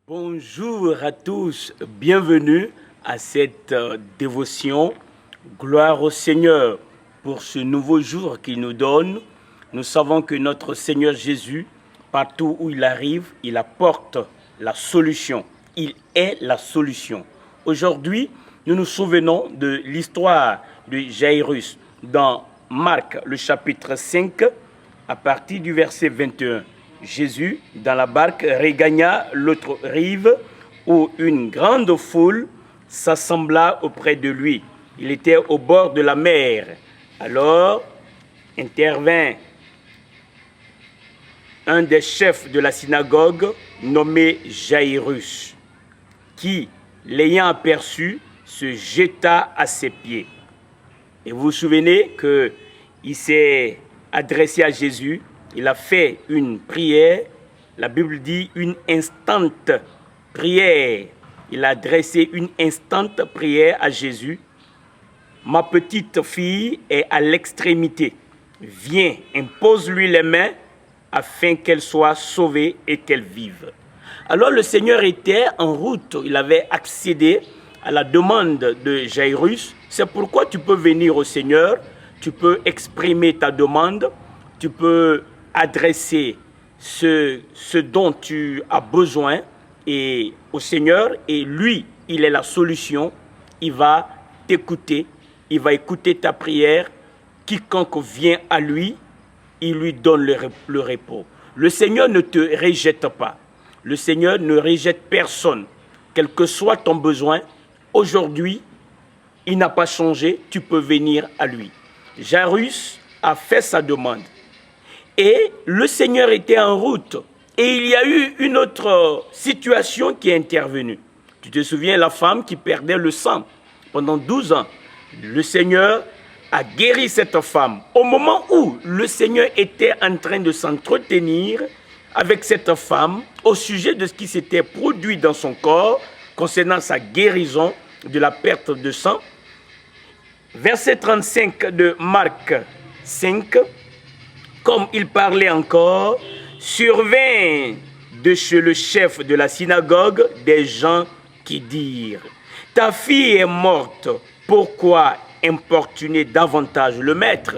Bonjour à tous, bienvenue à cette dévotion. Gloire au Seigneur pour ce nouveau jour qu'il nous donne. Nous savons que notre Seigneur Jésus, partout où il arrive, il apporte la solution. Il est la solution. Aujourd'hui, nous nous souvenons de l'histoire de Jairus dans Marc, le chapitre 5, à partir du verset 21. Jésus, dans la barque, regagna l'autre rive où une grande foule s'assembla auprès de lui. Il était au bord de la mer. Alors intervint un des chefs de la synagogue nommé Jairus, qui, l'ayant aperçu, se jeta à ses pieds. Et vous vous souvenez qu'il s'est adressé à Jésus. Il a fait une prière, la Bible dit une instante prière. Il a adressé une instante prière à Jésus. Ma petite fille est à l'extrémité. Viens, impose-lui les mains afin qu'elle soit sauvée et qu'elle vive. Alors le Seigneur était en route. Il avait accédé à la demande de Jairus. C'est pourquoi tu peux venir au Seigneur, tu peux exprimer ta demande, tu peux adresser ce dont tu as besoin et au Seigneur, et lui, il est la solution. Il va t'écouter, il va écouter ta prière. Quiconque vient à lui, il lui donne le repos. Le Seigneur ne te rejette pas. Le Seigneur ne rejette personne. Quel que soit ton besoin, aujourd'hui, il n'a pas changé, tu peux venir à lui. Jairus a fait sa demande. Et le Seigneur était en route. Et il y a eu une autre situation qui est intervenue. Tu te souviens, la femme qui perdait le sang pendant 12 ans. Le Seigneur a guéri cette femme. Au moment où le Seigneur était en train de s'entretenir avec cette femme au sujet de ce qui s'était produit dans son corps concernant sa guérison de la perte de sang, verset 35 de Marc 5, comme il parlait encore, survint de chez le chef de la synagogue des gens qui dirent « Ta fille est morte, pourquoi importuner davantage le maître ?»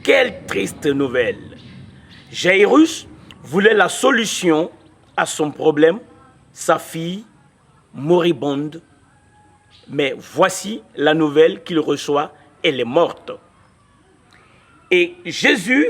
Quelle triste nouvelle! Jairus voulait la solution à son problème, sa fille moribonde. Mais voici la nouvelle qu'il reçoit, elle est morte. Et Jésus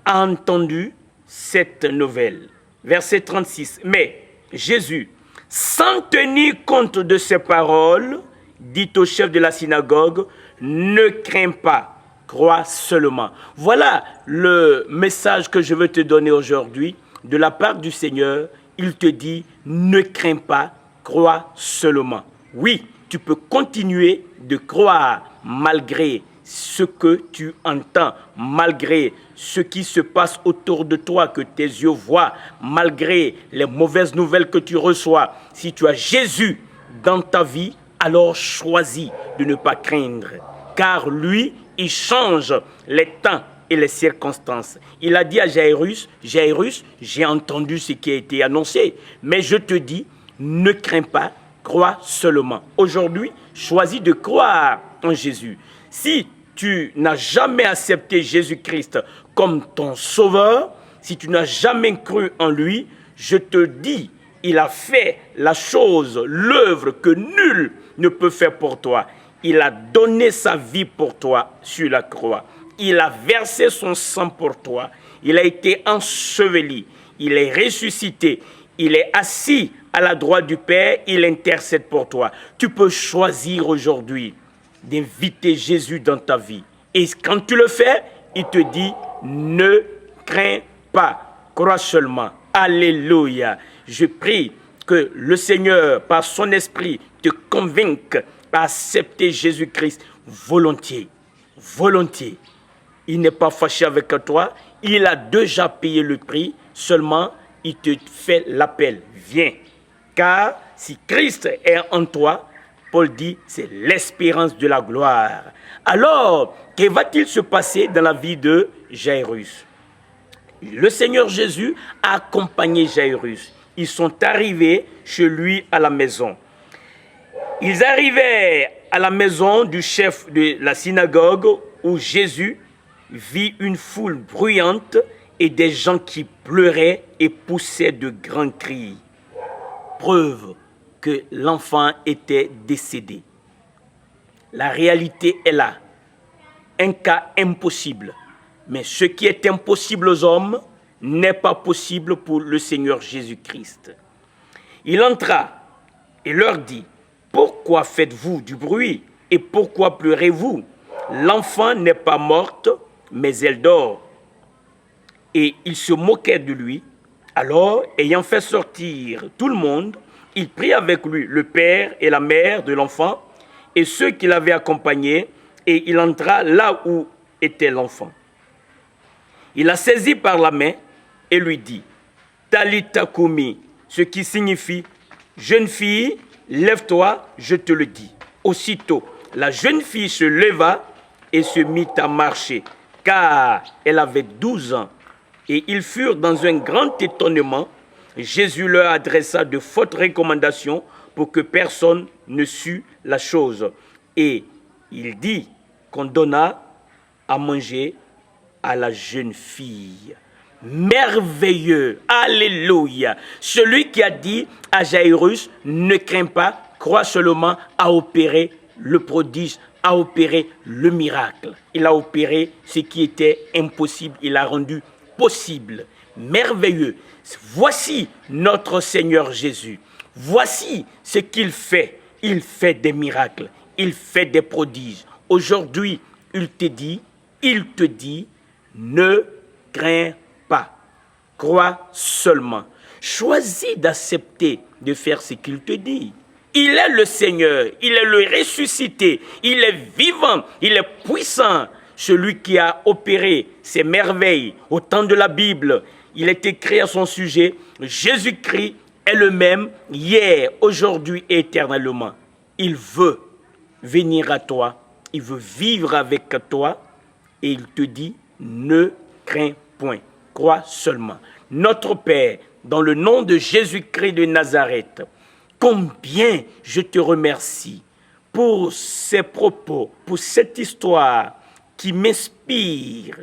a entendu cette nouvelle. Verset 36. Mais Jésus, sans tenir compte de ces paroles, dit au chef de la synagogue, ne crains pas, crois seulement. Voilà le message que je veux te donner aujourd'hui de la part du Seigneur. Il te dit, ne crains pas, crois seulement. Oui, tu peux continuer de croire malgré ce que tu entends, malgré ce qui se passe autour de toi, que tes yeux voient, malgré les mauvaises nouvelles que tu reçois. Si tu as Jésus dans ta vie, alors choisis de ne pas craindre, car lui, il change les temps et les circonstances. Il a dit à Jairus, Jairus, j'ai entendu ce qui a été annoncé, mais je te dis, ne crains pas, crois seulement. Aujourd'hui, choisis de croire en Jésus. Si tu n'as jamais accepté Jésus-Christ comme ton sauveur, si tu n'as jamais cru en lui, je te dis, il a fait la chose, l'œuvre que nul ne peut faire pour toi. Il a donné sa vie pour toi sur la croix. Il a versé son sang pour toi. Il a été enseveli. Il est ressuscité. Il est assis à la droite du Père. Il intercède pour toi. Tu peux choisir aujourd'hui d'inviter Jésus dans ta vie. Et quand tu le fais, il te dit, ne crains pas, crois seulement. Alléluia. Je prie que le Seigneur, par son esprit, te convainque à accepter Jésus-Christ volontiers. Volontiers. Il n'est pas fâché avec toi. Il a déjà payé le prix. Seulement, il te fait l'appel. Viens. Car si Christ est en toi, Paul dit, c'est l'espérance de la gloire. Alors, que va-t-il se passer dans la vie de Jairus? Le Seigneur Jésus a accompagné Jairus. ils sont arrivés chez lui à la maison. Ils arrivaient à la maison du chef de la synagogue où Jésus vit une foule bruyante et des gens qui pleuraient et poussaient de grands cris. Preuve que l'enfant était décédé. La réalité est là. Un cas impossible. Mais ce qui est impossible aux hommes n'est pas possible pour le Seigneur Jésus-Christ. Il entra et leur dit, « Pourquoi faites-vous du bruit et pourquoi pleurez-vous? L'enfant n'est pas morte, mais elle dort. » Et il se moquait de lui. Alors, ayant fait sortir tout le monde, il prit avec lui le père et la mère de l'enfant et ceux qui l'avaient accompagné, et il entra là où était l'enfant. Il la saisit par la main et lui dit, « Talitha koumi », ce qui signifie, « Jeune fille, lève-toi, je te le dis. » Aussitôt, la jeune fille se leva et se mit à marcher, car elle avait 12 ans. Et ils furent dans un grand étonnement. Jésus leur adressa de fortes recommandations pour que personne ne sût la chose. Et il dit qu'on donna à manger à la jeune fille. Merveilleux, alléluia. Celui qui a dit à Jairus, ne crains pas, crois seulement, à opérer le prodige, à opérer le miracle. Il a opéré ce qui était impossible, il a rendu possible. Merveilleux. Voici notre Seigneur Jésus. Voici ce qu'il fait. Il fait des miracles, il fait des prodiges. Aujourd'hui, il te dit, ne crains pas. Crois seulement. Choisis d'accepter de faire ce qu'il te dit. Il est le Seigneur, il est le ressuscité, il est vivant, il est puissant. Celui qui a opéré ces merveilles au temps de la Bible, il est écrit à son sujet, Jésus-Christ est le même hier, aujourd'hui et éternellement. Il veut venir à toi, il veut vivre avec toi et il te dit, ne crains point, crois seulement. Notre Père, dans le nom de Jésus-Christ de Nazareth, combien je te remercie pour ces propos, pour cette histoire qui m'inspire,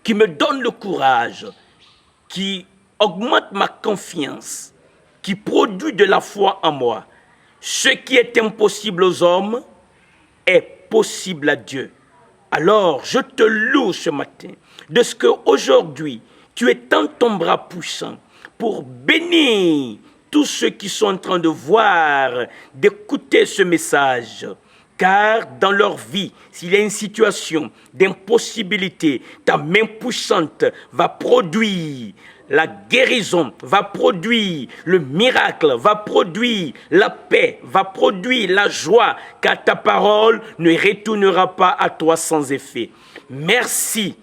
qui me donne le courage, qui augmente ma confiance, qui produit de la foi en moi. Ce qui est impossible aux hommes est possible à Dieu. Alors, je te loue ce matin de ce qu'aujourd'hui, tu étends ton bras puissant pour bénir tous ceux qui sont en train de voir, d'écouter ce message. Car dans leur vie, s'il y a une situation d'impossibilité, ta main puissante va produire la guérison, va produire le miracle, va produire la paix, va produire la joie, car ta parole ne retournera pas à toi sans effet. Merci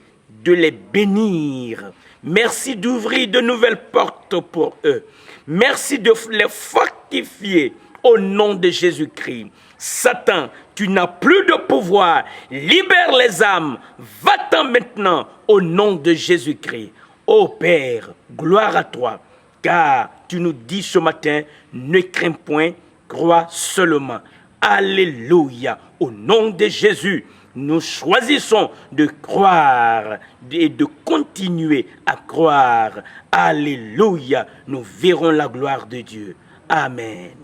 de les bénir. Merci d'ouvrir de nouvelles portes pour eux. Merci de les fortifier au nom de Jésus-Christ. Satan, tu n'as plus de pouvoir. Libère les âmes. Va-t'en maintenant au nom de Jésus-Christ. Ô Père, gloire à toi, car tu nous dis ce matin, ne crains point, crois seulement. Alléluia. Au nom de Jésus, nous choisissons de croire et de continuer à croire. Alléluia. Nous verrons la gloire de Dieu. Amen.